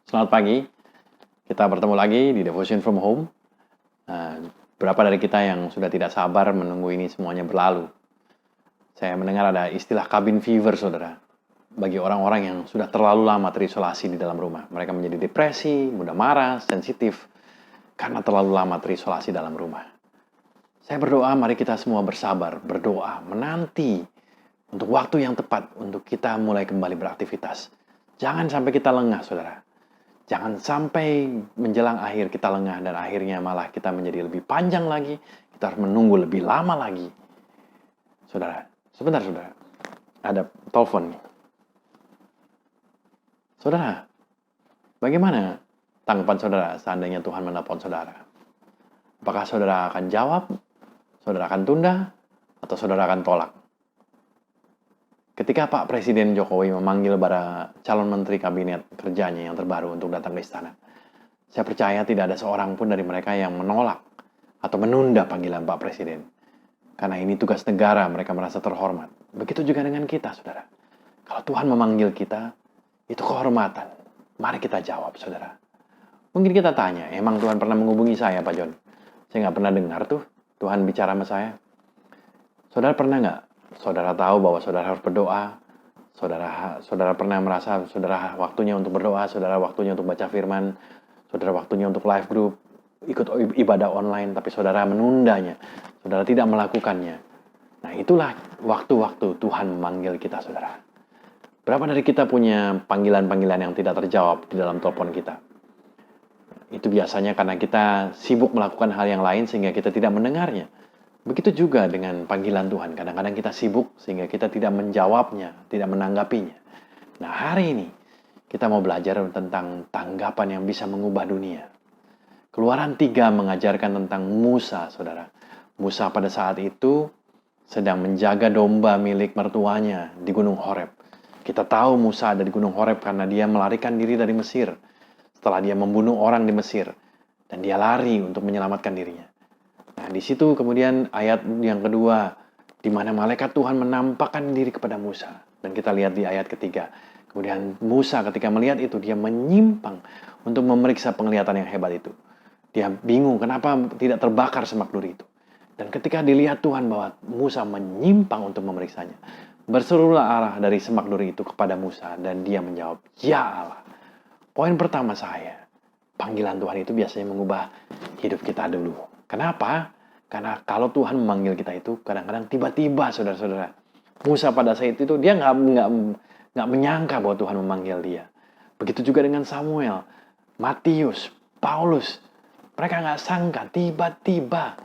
Selamat pagi, kita bertemu lagi di Devotion from Home. Berapa dari kita yang sudah tidak sabar menunggu ini semuanya berlalu? Saya mendengar ada istilah cabin fever, saudara. Bagi orang-orang yang sudah terlalu lama terisolasi di dalam rumah. Mereka menjadi depresi, mudah marah, sensitif, karena terlalu lama terisolasi dalam rumah. Saya berdoa, mari kita semua bersabar, berdoa, menanti untuk waktu yang tepat untuk kita mulai kembali beraktivitas. Jangan sampai kita lengah, saudara. Jangan sampai menjelang akhir kita lengah dan akhirnya malah kita menjadi lebih panjang lagi. Kita harus menunggu lebih lama lagi. Saudara, sebentar saudara. Ada telepon nih. Saudara, bagaimana tanggapan saudara seandainya Tuhan menelpon saudara? Apakah saudara akan jawab? Saudara akan tunda? Atau saudara akan tolak? Ketika Pak Presiden Jokowi memanggil para calon menteri kabinet kerjanya yang terbaru untuk datang ke istana, saya percaya tidak ada seorang pun dari mereka yang menolak atau menunda panggilan Pak Presiden. Karena ini tugas negara, mereka merasa terhormat. Begitu juga dengan kita, saudara. Kalau Tuhan memanggil kita, itu kehormatan. Mari kita jawab, saudara. Mungkin kita tanya, emang Tuhan pernah menghubungi saya, Pak John? Saya nggak pernah dengar tuh Tuhan bicara sama saya. Saudara pernah nggak? Saudara tahu bahwa saudara harus berdoa. Saudara pernah merasa saudara waktunya untuk berdoa, saudara waktunya untuk baca firman, saudara waktunya untuk live group, ikut ibadah online, tapi saudara menundanya. Saudara tidak melakukannya. Nah, itulah waktu-waktu Tuhan memanggil kita, saudara. Berapa dari kita punya panggilan-panggilan yang tidak terjawab di dalam telepon kita? Itu biasanya karena kita sibuk melakukan hal yang lain sehingga kita tidak mendengarnya. Begitu juga dengan panggilan Tuhan. Kadang-kadang kita sibuk sehingga kita tidak menjawabnya, tidak menanggapinya. Nah, hari ini kita mau belajar tentang tanggapan yang bisa mengubah dunia. Keluaran 3 mengajarkan tentang Musa, saudara. Musa pada saat itu sedang menjaga domba milik mertuanya di Gunung Horeb. Kita tahu Musa ada di Gunung Horeb karena dia melarikan diri dari Mesir. Setelah dia membunuh orang di Mesir. Dan dia lari untuk menyelamatkan dirinya. Nah, di situ kemudian ayat yang kedua, di mana malaikat Tuhan menampakkan diri kepada Musa. Dan kita lihat di ayat ketiga. Kemudian Musa ketika melihat itu, dia menyimpang untuk memeriksa penglihatan yang hebat itu. Dia bingung kenapa tidak terbakar semak duri itu. Dan ketika dilihat Tuhan bahwa Musa menyimpang untuk memeriksanya, berserulah arah dari semak duri itu kepada Musa. Dan dia menjawab, ya Allah. Poin pertama saya, panggilan Tuhan itu biasanya mengubah hidup kita dulu. Kenapa? Karena kalau Tuhan memanggil kita itu kadang-kadang tiba-tiba, saudara-saudara. Musa pada saat itu dia nggak menyangka bahwa Tuhan memanggil dia. Begitu juga dengan Samuel, Matius, Paulus. Mereka nggak sangka tiba-tiba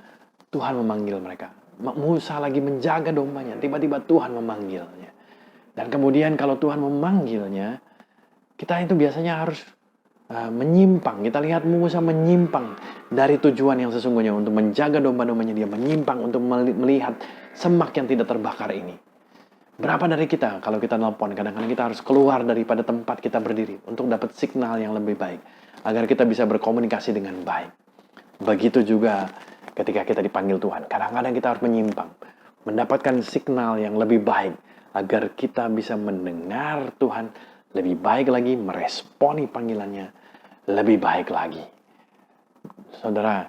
Tuhan memanggil mereka. Musa lagi menjaga dombanya, tiba-tiba Tuhan memanggilnya. Dan kemudian kalau Tuhan memanggilnya, kita itu biasanya harus menyimpang. Kita lihat Musa menyimpang dari tujuan yang sesungguhnya untuk menjaga domba-dombanya. Dia menyimpang untuk melihat semak yang tidak terbakar ini. Berapa dari kita kalau kita nelpon, kadang-kadang kita harus keluar daripada tempat kita berdiri untuk dapat signal yang lebih baik agar kita bisa berkomunikasi dengan baik. Begitu juga ketika kita dipanggil Tuhan, kadang-kadang kita harus menyimpang, mendapatkan signal yang lebih baik agar kita bisa mendengar Tuhan lebih baik lagi, meresponi panggilannya lebih baik lagi. Saudara,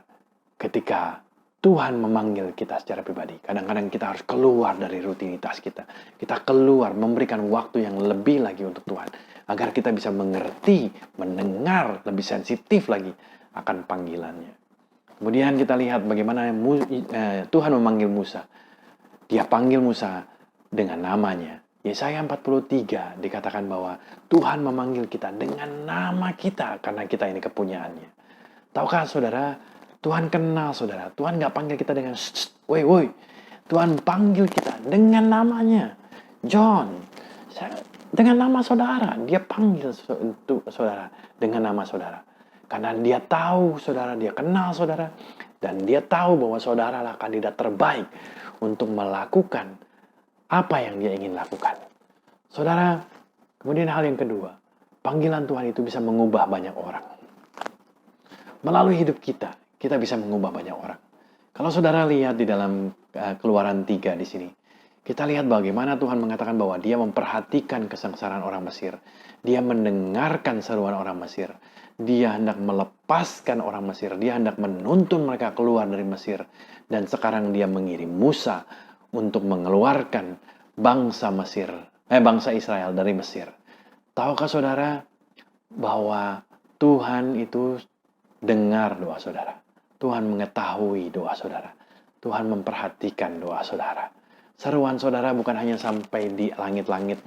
ketika Tuhan memanggil kita secara pribadi, kadang-kadang kita harus keluar dari rutinitas kita. Kita keluar, memberikan waktu yang lebih lagi untuk Tuhan. Agar kita bisa mengerti, mendengar, lebih sensitif lagi akan panggilannya. Kemudian kita lihat bagaimana Tuhan memanggil Musa. Dia panggil Musa dengan namanya. Yesaya 43 dikatakan bahwa Tuhan memanggil kita dengan nama kita karena kita ini kepunyaannya. Tahukah saudara, Tuhan kenal saudara. Tuhan gak panggil kita dengan woi. Tuhan panggil kita dengan namanya. John, dengan nama saudara. Dia panggil saudara dengan nama saudara. Karena dia tahu saudara, dia kenal saudara. Dan dia tahu bahwa saudara adalah kandidat terbaik untuk melakukan apa yang dia ingin lakukan. Saudara, kemudian hal yang kedua, panggilan Tuhan itu bisa mengubah banyak orang. Melalui hidup kita bisa mengubah banyak orang. Kalau saudara lihat di dalam Keluaran 3 di sini, Kita lihat bagaimana Tuhan mengatakan bahwa Dia memperhatikan kesengsaraan orang Mesir. Dia mendengarkan seruan orang Mesir. Dia hendak melepaskan orang Mesir. Dia hendak menuntun mereka keluar dari Mesir. Dan sekarang Dia mengirim Musa untuk mengeluarkan bangsa Israel dari Mesir. Tahukah saudara bahwa Tuhan itu dengar doa saudara. Tuhan mengetahui doa saudara. Tuhan memperhatikan doa saudara. Seruan saudara bukan hanya sampai di langit-langit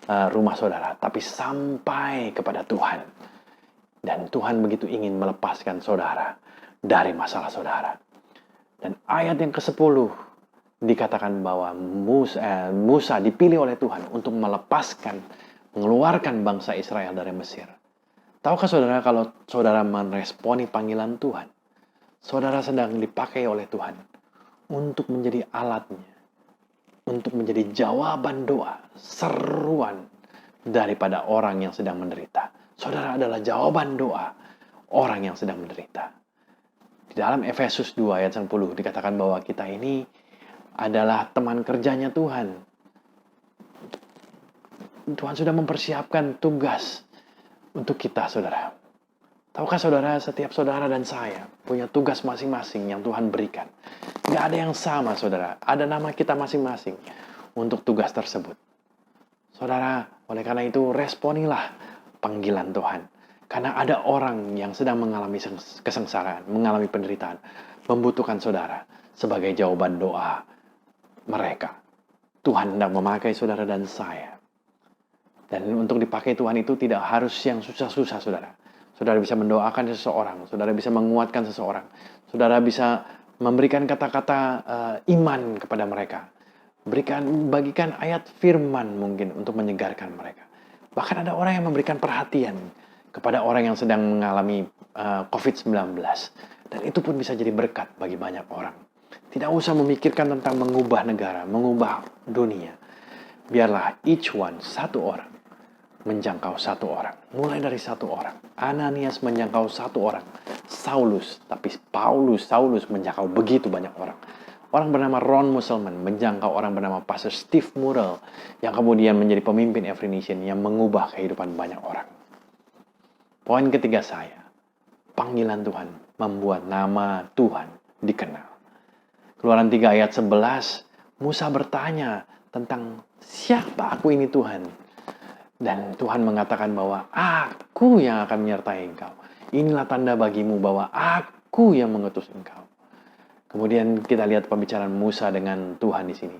rumah saudara, tapi sampai kepada Tuhan. Dan Tuhan begitu ingin melepaskan saudara dari masalah saudara. Dan ayat yang ke-10 dikatakan bahwa Musa dipilih oleh Tuhan untuk mengeluarkan bangsa Israel dari Mesir. Tahukah saudara kalau saudara meresponi panggilan Tuhan, saudara sedang dipakai oleh Tuhan untuk menjadi alatnya, untuk menjadi jawaban doa, seruan daripada orang yang sedang menderita. Saudara adalah jawaban doa orang yang sedang menderita. Di dalam Efesus 2 ayat 10 dikatakan bahwa kita ini adalah teman kerjanya Tuhan. Tuhan sudah mempersiapkan tugas untuk kita, saudara. Tahukah saudara, setiap saudara dan saya punya tugas masing-masing yang Tuhan berikan. Tidak ada yang sama, saudara. Ada nama kita masing-masing untuk tugas tersebut. Saudara, oleh karena itu responilah panggilan Tuhan. Karena ada orang yang sedang mengalami kesengsaraan, mengalami penderitaan, membutuhkan saudara sebagai jawaban doa mereka. Tuhan hendak memakai saudara dan saya. Dan untuk dipakai Tuhan itu tidak harus yang susah-susah, saudara. Saudara bisa mendoakan seseorang, saudara bisa menguatkan seseorang, saudara bisa memberikan kata-kata iman kepada mereka. Bagikan ayat firman mungkin untuk menyegarkan mereka. Bahkan ada orang yang memberikan perhatian kepada orang yang sedang mengalami COVID-19. Dan itu pun bisa jadi berkat bagi banyak orang. Tidak usah memikirkan tentang mengubah negara, mengubah dunia. Biarlah each one, satu orang, menjangkau satu orang. Mulai dari satu orang. Ananias menjangkau satu orang. Saulus menjangkau begitu banyak orang. Orang bernama Ron Musselman menjangkau orang bernama Pastor Steve Murrell yang kemudian menjadi pemimpin Every Nation yang mengubah kehidupan banyak orang. Poin ketiga saya, panggilan Tuhan membuat nama Tuhan dikenal. Keluaran 3 ayat 11, Musa bertanya tentang siapa aku ini Tuhan. Dan Tuhan mengatakan bahwa aku yang akan menyertai engkau. Inilah tanda bagimu bahwa aku yang mengutus engkau. Kemudian kita lihat pembicaraan Musa dengan Tuhan di sini.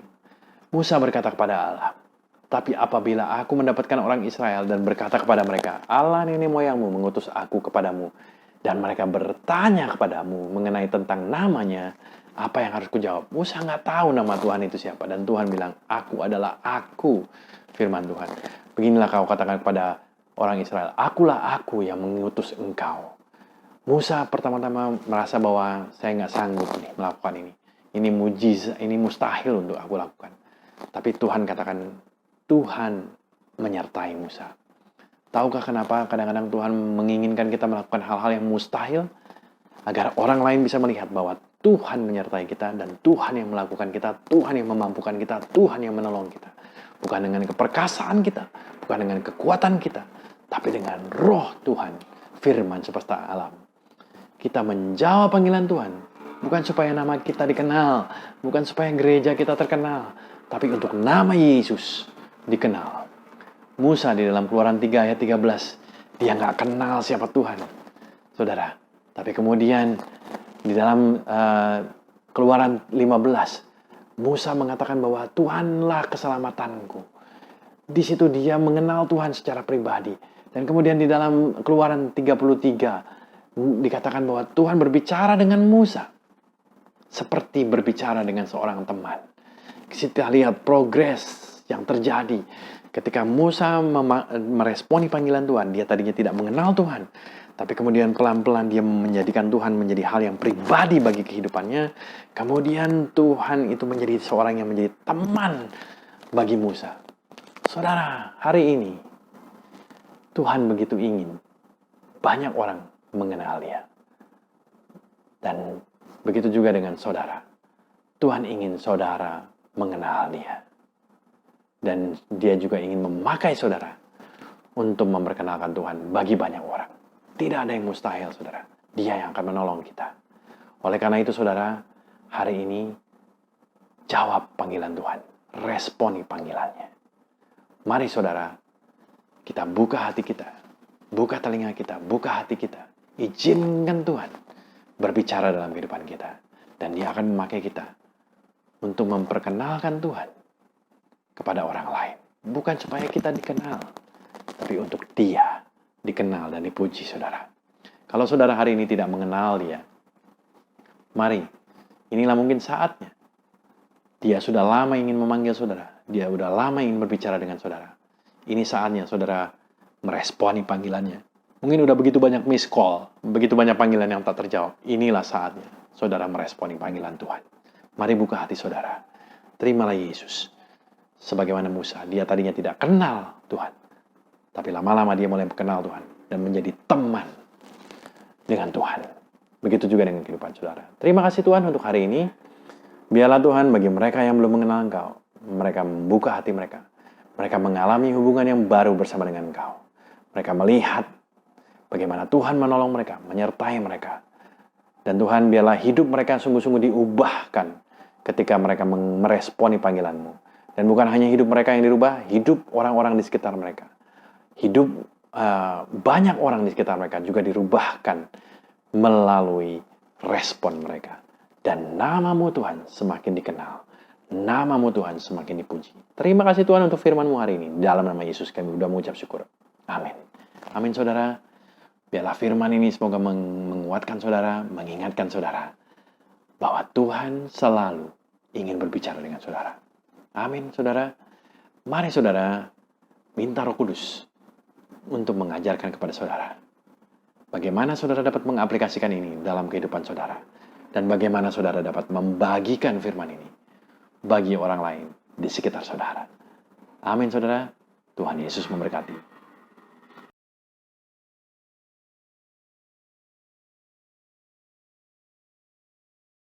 Musa berkata kepada Allah, tapi apabila aku mendapatkan orang Israel dan berkata kepada mereka, Allah nenek moyangmu mengutus aku kepadamu, dan mereka bertanya kepadamu mengenai tentang namanya, apa yang harus kujawab? Musa nggak tahu nama Tuhan itu siapa. Dan Tuhan bilang, aku adalah aku, firman Tuhan. Beginilah kau katakan kepada orang Israel, akulah aku yang mengutus engkau. Musa pertama-tama merasa bahwa saya nggak sanggup nih melakukan ini. Ini mujizat, ini mustahil untuk aku lakukan. Tapi Tuhan katakan, Tuhan menyertai Musa. Tahukah kenapa kadang-kadang Tuhan menginginkan kita melakukan hal-hal yang mustahil? Agar orang lain bisa melihat bahwa Tuhan menyertai kita dan Tuhan yang melakukan kita, Tuhan yang memampukan kita, Tuhan yang menolong kita. Bukan dengan keperkasaan kita, bukan dengan kekuatan kita, tapi dengan roh Tuhan, firman semesta alam. Kita menjawab panggilan Tuhan, bukan supaya nama kita dikenal, bukan supaya gereja kita terkenal, tapi untuk nama Yesus dikenal. Musa di dalam Keluaran 3 ayat 13, dia nggak kenal siapa Tuhan, saudara. Tapi kemudian di dalam Keluaran 15, Musa mengatakan bahwa Tuhanlah keselamatanku. Di situ dia mengenal Tuhan secara pribadi. Dan kemudian di dalam Keluaran 33, dikatakan bahwa Tuhan berbicara dengan Musa seperti berbicara dengan seorang teman. Kita lihat progres yang terjadi ketika Musa meresponi panggilan Tuhan. Dia tadinya tidak mengenal Tuhan, tapi kemudian pelan-pelan dia menjadikan Tuhan menjadi hal yang pribadi bagi kehidupannya. Kemudian Tuhan itu menjadi seorang yang menjadi teman bagi Musa. Saudara, hari ini Tuhan begitu ingin banyak orang mengenal Dia. Dan begitu juga dengan saudara. Tuhan ingin saudara mengenal Dia. Dan Dia juga ingin memakai saudara untuk memperkenalkan Tuhan bagi banyak orang. Tidak ada yang mustahil, saudara. Dia yang akan menolong kita. Oleh karena itu, saudara, hari ini jawab panggilan Tuhan. Responi panggilannya. Mari, saudara, kita buka hati kita. Buka telinga kita. Buka hati kita. Izinkan Tuhan berbicara dalam kehidupan kita. Dan Dia akan memakai kita untuk memperkenalkan Tuhan kepada orang lain. Bukan supaya kita dikenal, tapi untuk Dia dikenal dan dipuji, saudara. Kalau saudara hari ini tidak mengenal Dia, mari, inilah mungkin saatnya. Dia sudah lama ingin memanggil saudara. Dia sudah lama ingin berbicara dengan saudara. Ini saatnya saudara meresponi panggilannya. Mungkin udah begitu banyak miss call, begitu banyak panggilan yang tak terjawab. Inilah saatnya saudara meresponi panggilan Tuhan. Mari buka hati saudara. Terimalah Yesus. Sebagaimana Musa, dia tadinya tidak kenal Tuhan. Tapi lama-lama dia mulai mengenal Tuhan. Dan menjadi teman dengan Tuhan. Begitu juga dengan kehidupan saudara. Terima kasih Tuhan untuk hari ini. Biarlah Tuhan bagi mereka yang belum mengenal Engkau. Mereka membuka hati mereka. Mereka mengalami hubungan yang baru bersama dengan Engkau. Mereka melihat bagaimana Tuhan menolong mereka, menyertai mereka. Dan Tuhan biarlah hidup mereka sungguh-sungguh diubahkan ketika mereka meresponi panggilan-Mu. Dan bukan hanya hidup mereka yang dirubah, hidup orang-orang di sekitar mereka. Hidup banyak orang di sekitar mereka juga dirubahkan melalui respon mereka. Dan nama-Mu Tuhan semakin dikenal. Nama-Mu Tuhan semakin dipuji. Terima kasih Tuhan untuk firman-Mu hari ini. Dalam nama Yesus kami sudah mengucap syukur. Amin. Amin saudara. Biarlah firman ini semoga menguatkan saudara, mengingatkan saudara. Bahwa Tuhan selalu ingin berbicara dengan saudara. Amin, saudara. Mari, saudara, minta Roh Kudus untuk mengajarkan kepada saudara. Bagaimana saudara dapat mengaplikasikan ini dalam kehidupan saudara. Dan bagaimana saudara dapat membagikan firman ini bagi orang lain di sekitar saudara. Amin, saudara. Tuhan Yesus memberkati.